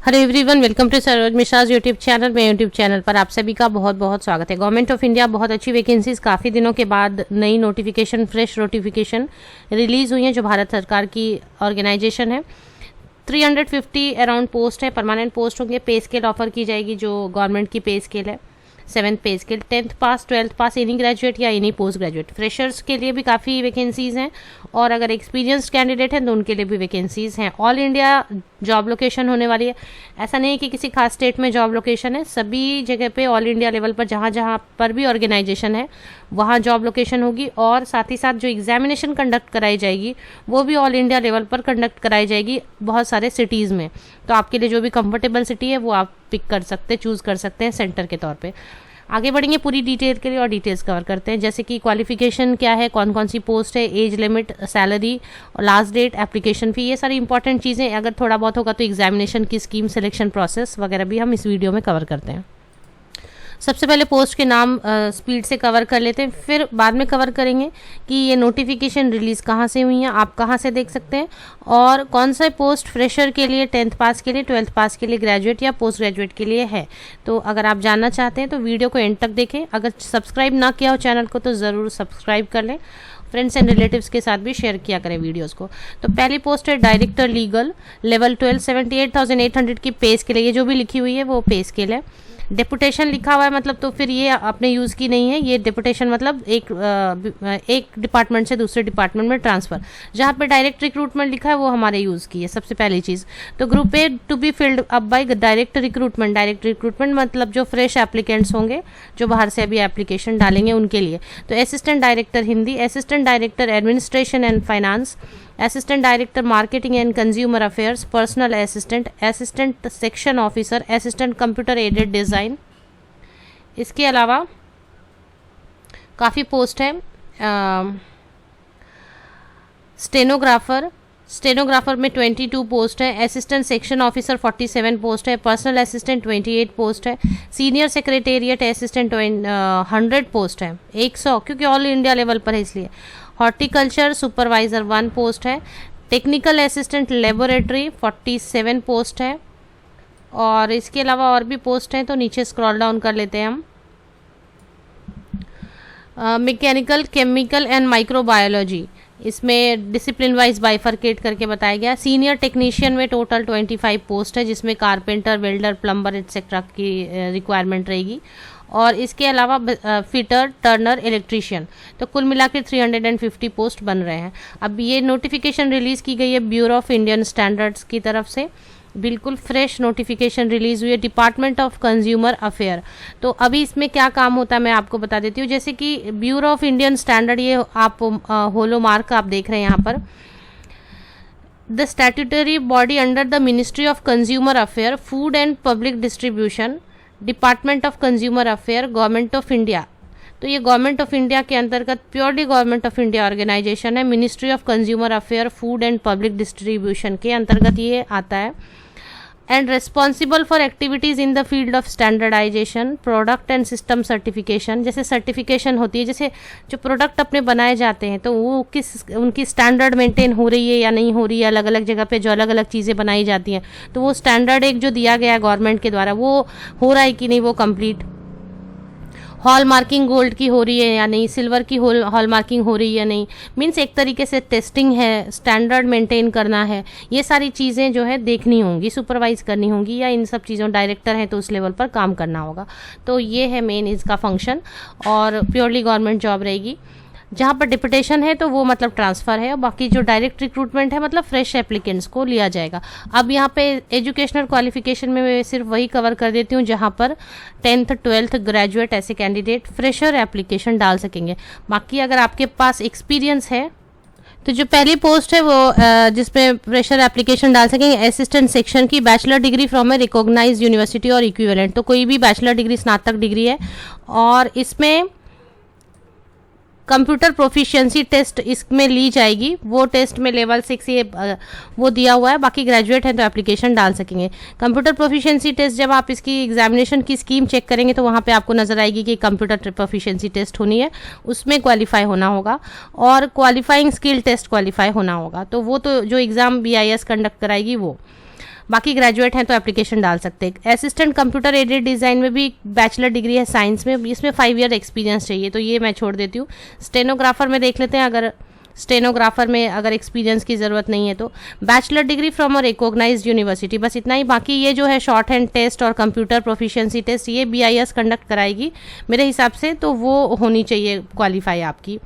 Hello everyone, welcome to Saroj Mishra's YouTube channel. मैं YouTube channel पर आप सभी का बहुत बहुत स्वागत है। गवर्नमेंट ऑफ इंडिया बहुत अच्छी वैकेंसीज काफ़ी दिनों के बाद नई नोटिफिकेशन, फ्रेश नोटिफिकेशन रिलीज़ हुई हैं जो भारत सरकार की ऑर्गेनाइजेशन है। 350 अराउंड पोस्ट है, परमानेंट पोस्ट होंगे। पे स्केल ऑफर की जाएगी जो गवर्नमेंट की पे स्केल है, 7th पे स्केल। 10th पास, 12th पास, एनी ग्रेजुएट या एनी पोस्ट ग्रेजुएट। फ्रेशर्स के लिए भी काफ़ी वैकेंसीज़ हैं और अगर एक्सपीरियंस्ड कैंडिडेट हैं तो उनके लिए भी वैकेंसीज़ हैं। ऑल इंडिया जॉब लोकेशन होने वाली है। ऐसा नहीं है कि किसी खास स्टेट में जॉब लोकेशन है, सभी जगह पे ऑल इंडिया लेवल पर जहाँ जहाँ पर भी ऑर्गेनाइजेशन है वहाँ जॉब लोकेशन होगी। और साथ ही साथ जो एग्जामिनेशन कंडक्ट कराई जाएगी वो भी ऑल इंडिया लेवल पर कंडक्ट कराई जाएगी बहुत सारे सिटीज़ में। तो आपके लिए जो भी कंफर्टेबल सिटी है वो आप पिक कर सकते हैं, चूज़ कर सकते हैं सेंटर के तौर पे। आगे बढ़ेंगे पूरी डिटेल के लिए और डिटेल्स कवर करते हैं, जैसे कि क्वालिफिकेशन क्या है, कौन कौन सी पोस्ट है, एज लिमिट, सैलरी और लास्ट डेट, एप्लीकेशन फ़ी, ये सारी इंपॉर्टेंट चीज़ें। अगर थोड़ा बहुत होगा तो एग्जामिनेशन की स्कीम, सिलेक्शन प्रोसेस वगैरह भी हम इस वीडियो में कवर करते हैं। सबसे पहले पोस्ट के नाम स्पीड से कवर कर लेते हैं, फिर बाद में कवर करेंगे कि ये नोटिफिकेशन रिलीज़ कहाँ से हुई हैं, आप कहाँ से देख सकते हैं, और कौन सा पोस्ट फ्रेशर के लिए, 10th पास के लिए, 12th पास के लिए, ग्रेजुएट या पोस्ट ग्रेजुएट के लिए है। तो अगर आप जानना चाहते हैं तो वीडियो को एंड तक देखें। अगर सब्सक्राइब ना किया हो चैनल को तो ज़रूर सब्सक्राइब कर लें, फ्रेंड्स एंड रिलेटिव्स के साथ भी शेयर किया करें वीडियोस को। तो पहली पोस्ट है डायरेक्टर लीगल, लेवल 12, 78,800 की पे स्केल है। ये जो भी लिखी हुई है वो पे स्केल है। डेपुटेशन लिखा हुआ है मतलब तो फिर ये अपने यूज़ की नहीं है। ये डेपुटेशन मतलब एक डिपार्टमेंट से दूसरे डिपार्टमेंट में ट्रांसफ़र। जहाँ पे डायरेक्ट रिक्रूटमेंट लिखा है वो हमारे यूज़ की है, सबसे पहली चीज़। तो group A to be filled up by direct recruitment. Direct recruitment मतलब जो फ्रेश एप्लीकेंट्स होंगे जो बाहर से अभी एप्लीकेशन डालेंगे उनके लिए। तो assistant director Hindi, assistant director administration and finance, assistant director marketing and consumer affairs, personal assistant, assistant section officer, assistant computer aided design. इसके अलावा काफ़ी पोस्ट है। स्टेनोग्राफर, स्टेनोग्राफर में 22 पोस्ट है। असिस्टेंट सेक्शन ऑफिसर 47 पोस्ट है। पर्सनल असिस्टेंट 28 पोस्ट है। Senior secretariat assistant 100 post है, 100 क्योंकि ऑल इंडिया लेवल पर है इसलिए। हॉर्टिकल्चर सुपरवाइज़र 1 पोस्ट है। टेक्निकल असिस्टेंट लेबोरेटरी 47 पोस्ट है। और इसके अलावा और भी पोस्ट हैं तो नीचे स्क्रॉल डाउन कर लेते हैं हम। मैकेनिकल, केमिकल एंड माइक्रोबायोलॉजी, इसमें डिसिप्लिन वाइज बाइफरकेट करके बताया गया। सीनियर टेक्नीशियन में टोटल 25 पोस्ट है जिसमें कारपेंटर, वेल्डर, प्लम्बर एक्सेट्रा की रिक्वायरमेंट रहेगी। और इसके अलावा फिटर, टर्नर, इलेक्ट्रीशियन, तो कुल मिला के 350 पोस्ट बन रहे हैं। अब ये नोटिफिकेशन रिलीज़ की गई है ब्यूरो ऑफ इंडियन स्टैंडर्ड्स की तरफ से, बिल्कुल फ्रेश नोटिफिकेशन रिलीज़ हुई है, डिपार्टमेंट ऑफ कंज्यूमर अफेयर। तो अभी इसमें क्या काम होता है मैं आपको बता देती हूँ। जैसे कि ब्यूरो ऑफ इंडियन स्टैंडर्ड, ये आप होलो मार्क आप देख रहे हैं यहाँ पर। The statutory body under the ministry of consumer affair, food and public distribution, department of consumer affair, government of India. तो ये गवर्नमेंट ऑफ इंडिया के अंतर्गत purely government of India organisation है। Ministry of consumer affair, food and public distribution के अंतर्गत ये आता है। And responsible for activities in the field of standardisation, product and system certification. जैसे सर्टिफिकेशन होती है, जैसे जो प्रोडक्ट अपने बनाए जाते हैं तो वो किस, उनकी स्टैंडर्ड मेंटेन हो रही है या नहीं हो रही है। अलग अलग जगह पे जो अलग अलग चीज़ें बनाई जाती हैं तो वो स्टैंडर्ड एक जो दिया गया है गवर्नमेंट के द्वारा वो हो रहा है कि नहीं, वो कंप्लीट। हॉल मार्किंग गोल्ड की हो रही है या नहीं, सिल्वर की हॉल मार्किंग हो रही है या नहीं, मीन्स एक तरीके से टेस्टिंग है, स्टैंडर्ड मेंटेन करना है। ये सारी चीज़ें जो है देखनी होंगी, सुपरवाइज करनी होंगी, या इन सब चीज़ों डायरेक्टर हैं तो उस लेवल पर काम करना होगा। तो ये है मेन इसका फंक्शन और प्योरली गवर्नमेंट जॉब रहेगी। जहाँ पर डिपुटेशन है तो वो मतलब ट्रांसफ़र है, और बाकी जो डायरेक्ट रिक्रूटमेंट है मतलब फ्रेश एप्लीकेंट्स को लिया जाएगा। अब यहाँ पे एजुकेशनल क्वालिफिकेशन में मैं सिर्फ वही कवर कर देती हूँ जहाँ पर 10th, 12th ग्रेजुएट ऐसे कैंडिडेट फ्रेशर एप्लीकेशन डाल सकेंगे। बाकी अगर आपके पास एक्सपीरियंस है तो जो पहली पोस्ट है वो जिसमें फ्रेशर एप्लीकेशन डाल सकेंगे, असिस्टेंट सेक्शन की, bachelor degree from a recognised university और इक्विवेलेंट। तो कोई भी बैचलर डिग्री, स्नातक डिग्री है। और इसमें कंप्यूटर प्रोफिशिएंसी टेस्ट इसमें ली जाएगी, वो टेस्ट में लेवल 6 ये वो दिया हुआ है। बाकी ग्रेजुएट हैं तो एप्लीकेशन डाल सकेंगे। कंप्यूटर प्रोफिशिएंसी टेस्ट जब आप इसकी एग्जामिनेशन की स्कीम चेक करेंगे तो वहाँ पे आपको नज़र आएगी कि कंप्यूटर प्रोफिशिएंसी टेस्ट होनी है, उसमें क्वालिफाई होना होगा और क्वालिफाइंग स्किल टेस्ट क्वालिफाई होना होगा। तो वो तो जो एग्ज़ाम BIS कंडक्ट कराएगी वो। बाकी ग्रेजुएट हैं तो एप्लीकेशन डाल सकते हैं। असिस्टेंट कंप्यूटर एडेड डिज़ाइन में भी बैचलर डिग्री है साइंस में, इसमें 5 ईयर एक्सपीरियंस चाहिए, तो ये मैं छोड़ देती हूँ। स्टेनोग्राफर में देख लेते हैं, अगर स्टेनोग्राफर में अगर एक्सपीरियंस की ज़रूरत नहीं है तो bachelor degree from a recognised university, बस इतना ही। बाकी ये जो है शॉर्ट हैंड टेस्ट और कंप्यूटर प्रोफिशिएंसी टेस्ट ये BIS कंडक्ट कराएगी मेरे हिसाब से, तो वो होनी चाहिए क्वालिफाई आपकी।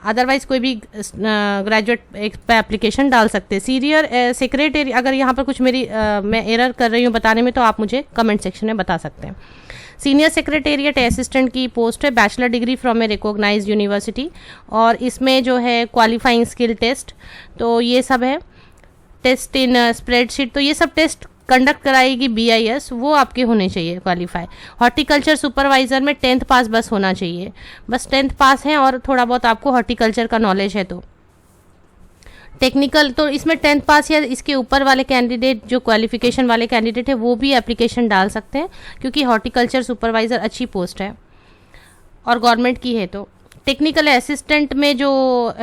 अदरवाइज कोई भी ग्रेजुएट एप्लीकेशन डाल सकते हैं। सीनियर सेक्रेटरी, अगर यहाँ पर कुछ मैं एरर कर रही हूँ बताने में तो आप मुझे कमेंट सेक्शन में बता सकते हैं। सीनियर सेक्रेटेरिएट असिस्टेंट की पोस्ट है, bachelor degree from a recognised university, और इसमें जो है क्वालिफाइंग स्किल टेस्ट, तो ये सब है। टेस्ट इन स्प्रेडशीट, तो ये सब टेस्ट कंडक्ट कराएगी BIS, वो आपके होने चाहिए क्वालिफाई। हॉर्टिकल्चर सुपरवाइज़र में 10th पास बस होना चाहिए, बस 10th पास है और थोड़ा बहुत आपको हॉर्टिकल्चर का नॉलेज है तो। टेक्निकल, तो इसमें 10th पास या इसके ऊपर वाले कैंडिडेट, जो क्वालिफिकेशन वाले कैंडिडेट है वो भी एप्लीकेशन डाल सकते हैं, क्योंकि हॉर्टिकल्चर सुपरवाइज़र अच्छी पोस्ट है और गवर्नमेंट की है। तो टेक्निकल असिस्टेंट में जो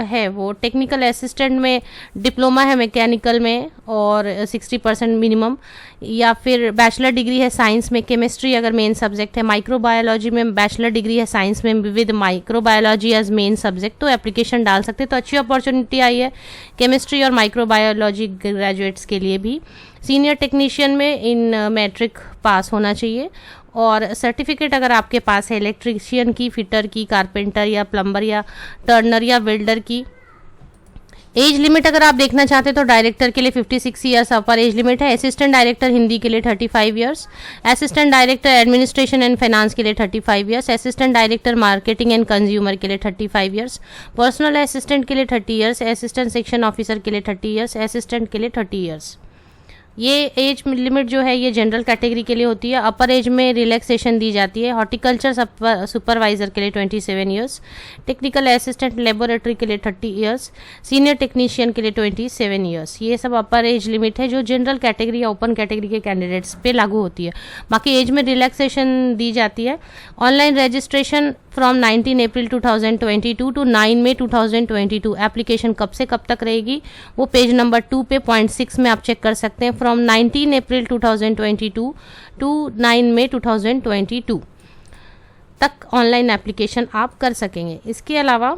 है वो टेक्निकल असिस्टेंट में डिप्लोमा है मैकेनिकल में और 60% मिनिमम, या फिर बैचलर डिग्री है साइंस में, केमिस्ट्री अगर मेन सब्जेक्ट है। माइक्रोबायोलॉजी में बैचलर डिग्री है साइंस में with microbiology as main subject, तो एप्लीकेशन डाल सकते हैं। तो अच्छी अपॉर्चुनिटी आई है केमिस्ट्री और माइक्रोबायोलॉजी ग्रेजुएट्स के लिए भी। सीनियर टेक्नीशियन में इन मैट्रिक पास होना चाहिए, और सर्टिफिकेट अगर आपके पास है इलेक्ट्रीशियन की, फिटर की, कारपेंटर या प्लम्बर या टर्नर या वेल्डर की। एज लिमिट अगर आप देखना चाहते हैं तो डायरेक्टर के लिए 56 ईयर्स अपर एज लिमिट है। असिस्टेंट डायरेक्टर हिंदी के लिए 35 years, assistant director administration and finance के लिए 35 years, assistant director marketing and consumer के लिए 35 ईयर्स, पर्सनल असिस्टेंट के लिए 30 ईयर्स, असिस्टेंट सेक्शन ऑफिसर के लिए 30 ईयर्स, असिस्टेंट के लिए 30 ईयर्स। ये एज लिमिट जो है ये जनरल कैटेगरी के लिए होती है। अपर एज में रिलैक्सेशन दी जाती है। हॉर्टिकल्चर सुपरवाइजर के लिए 27 ईयर्स, टेक्निकल असिस्टेंट लेबोरेटरी के लिए 30 ईयर्स, सीनियर टेक्नीशियन के लिए 27 ईयर्स। ये सब अपर एज लिमिट है जो जनरल कैटेगरी या ओपन कैटेगरी के कैंडिडेट्स पे लागू होती है। बाकी एज में रिलैक्सेशन दी जाती है। Online registration from 19 April 2022 to 9 May 2022। Application कब से कब तक रहेगी वो पेज नंबर 2 पे पॉइंट 6 में आप चेक कर सकते हैं। फ्रॉम 19 अप्रैल 2022 टू 9 मई 2022 तक ऑनलाइन एप्लीकेशन आप कर सकेंगे। इसके अलावा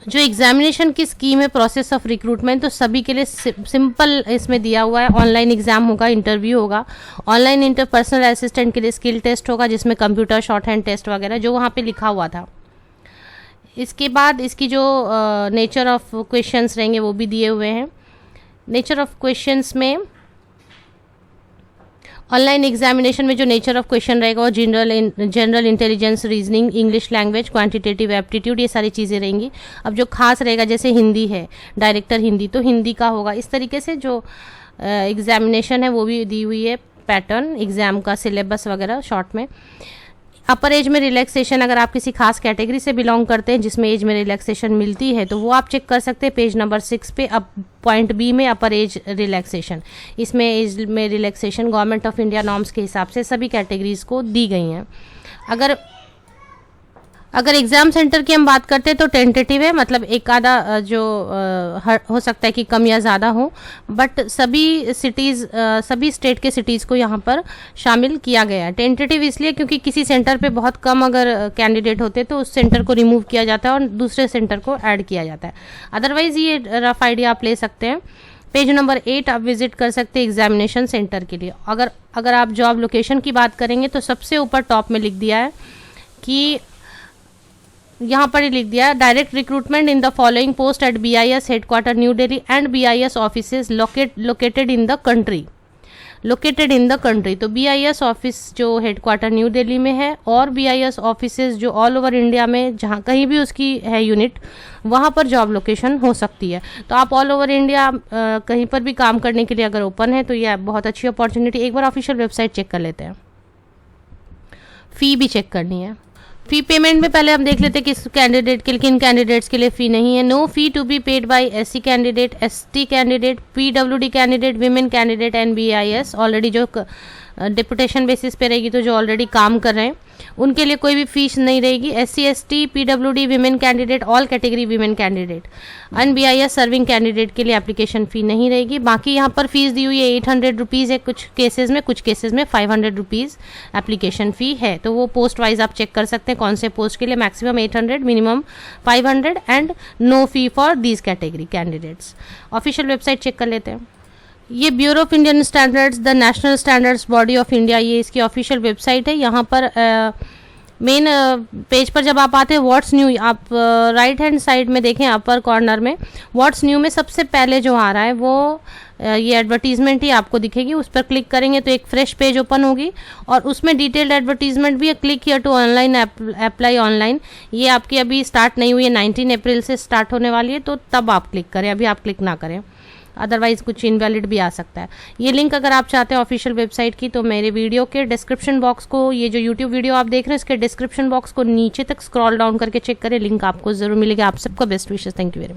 जो एग्जामिनेशन की स्कीम है प्रोसेस ऑफ रिक्रूटमेंट, तो सभी के लिए सिंपल इसमें दिया हुआ है। ऑनलाइन एग्जाम होगा, इंटरव्यू होगा। ऑनलाइन इंटरपर्सनल असिस्टेंट के लिए स्किल टेस्ट होगा जिसमें कंप्यूटर शॉर्ट हैंड टेस्ट वगैरह जो वहाँ पे लिखा हुआ था। इसके बाद इसकी जो नेचर ऑफ क्वेश्चंस रहेंगे वो भी दिए हुए हैं। नेचर ऑफ क्वेश्चंस में ऑनलाइन एग्जामिनेशन में जो नेचर ऑफ क्वेश्चन रहेगा वो general intelligence, reasoning, English language, quantitative aptitude, ये सारी चीज़ें रहेंगी। अब जो खास रहेगा जैसे हिंदी है, डायरेक्टर हिंदी, तो हिंदी का होगा। इस तरीके से जो एग्जामिनेशन है वो भी दी हुई है, पैटर्न एग्जाम का, सिलेबस वगैरह शॉर्ट में। अपर एज में रिलैक्सेशन, अगर आप किसी खास कैटेगरी से बिलोंग करते हैं जिसमें एज में रिलैक्सेशन मिलती है तो वो आप चेक कर सकते हैं पेज नंबर 6 पे। अब पॉइंट बी में अपर एज रिलैक्सेशन, इसमें एज में relaxation government of India norms के हिसाब से सभी कैटेगरीज को दी गई हैं। अगर एग्ज़ाम सेंटर की हम बात करते हैं तो टेंटेटिव है, मतलब एक आधा जो हो सकता है कि कम या ज़्यादा हो, बट सभी स्टेट के सिटीज़ को यहाँ पर शामिल किया गया है। टेंटेटिव इसलिए क्योंकि किसी सेंटर पे बहुत कम अगर कैंडिडेट होते तो उस सेंटर को रिमूव किया जाता है और दूसरे सेंटर को ऐड किया जाता है। अदरवाइज़ ये रफ आइडिया आप ले सकते हैं। पेज नंबर 8 आप विजिट कर सकते हैं एग्जामिनेशन सेंटर के लिए। अगर आप जॉब लोकेशन की बात करेंगे तो सबसे ऊपर टॉप में लिख दिया है कि यहाँ पर ही लिख दिया direct recruitment in the following post at BIS headquarter new Delhi and BIS offices located in the country. तो BIS ऑफिस जो हेडक्वार्टर न्यू दिल्ली में है और BIS ऑफिसेज जो ऑल ओवर इंडिया में जहाँ कहीं भी उसकी है यूनिट, वहाँ पर जॉब लोकेशन हो सकती है। तो आप ऑल ओवर इंडिया कहीं पर भी काम करने के लिए अगर ओपन है तो यह बहुत अच्छी अपॉर्चुनिटी। एक बार ऑफिशियल वेबसाइट चेक कर लेते हैं, फ़ी भी चेक करनी है। फ़ी पेमेंट में पहले हम देख लेते हैं किन कैंडिडेट्स के लिए फ़ी नहीं है। No fee to be paid by SC candidate, ST candidate, PWD candidate, women candidate and BIS। Already जो डिपुटेशन बेसिस पे रहेगी, तो जो ऑलरेडी काम कर रहे हैं उनके लिए कोई भी फीस नहीं रहेगी। SC ST PWD women candidate, all category women candidate, अनBIS सर्विंग कैंडिडेट के लिए एप्लीकेशन फ़ी नहीं रहेगी। बाकी यहाँ पर फीस दी हुई है 800 रुपीज़ है कुछ केसेस में 500 रुपीज़ एप्लीकेशन फ़ी है। तो वो पोस्ट वाइज आप चेक कर सकते हैं कौन से पोस्ट के लिए maximum 800, minimum 500 and no fee for these category candidates. Official website check कर लेते हैं। ये bureau of Indian standards, the national standards body of India, ये इसकी ऑफिशियल वेबसाइट है। यहाँ पर मेन पेज पर जब आप आते हैं व्हाट्स न्यू, आप राइट हैंड साइड में देखें अपर कॉर्नर में व्हाट्स न्यू में सबसे पहले जो आ रहा है वो ये एडवर्टीजमेंट ही आपको दिखेगी। उस पर क्लिक करेंगे तो एक फ्रेश पेज ओपन होगी और उसमें डिटेल्ड एडवर्टीजमेंट भी है। Click here to online apply online, ये आपकी अभी स्टार्ट नहीं हुई है, 19 अप्रैल से स्टार्ट होने वाली है, तो तब आप क्लिक करें, अभी आप क्लिक ना करें, अदरवाइज कुछ इनवैलिड भी आ सकता है। ये लिंक अगर आप चाहते हैं ऑफिशियल वेबसाइट की तो मेरे वीडियो के डिस्क्रिप्शन बॉक्स को, ये जो यूट्यूब वीडियो आप देख रहे हैं इसके डिस्क्रिप्शन बॉक्स को नीचे तक स्क्रॉल डाउन करके चेक करें, लिंक आपको जरूर मिलेगा। आप सबका best wishes, thank you very much.